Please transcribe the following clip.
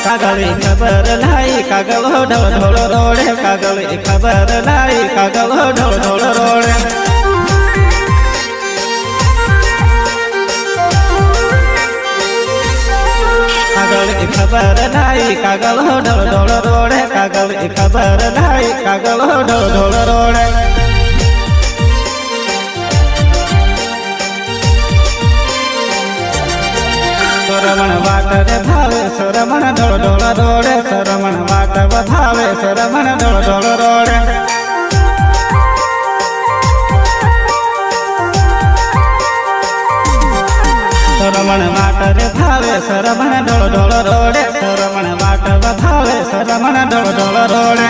कागल खबर लाई कागल ढोल ढोल रोड़े कागल खबर लाई कागल ढोल ढोल रोड़े कागल खबर लाई कागल ढोल ढोल रोड़े कागल खबर लाई कागल ढोल ढोल रोड़े सरमण वाट रे भावे सरमण ढोल ढोल रोड़े सरमण वाट भावे सरमण ढोल ढोल रोड़े सरमण वाट रे भावे सरमण ढोल ढोल रोड़े सरमण वाट भावे सरमण ढोल ढोल रोड़े।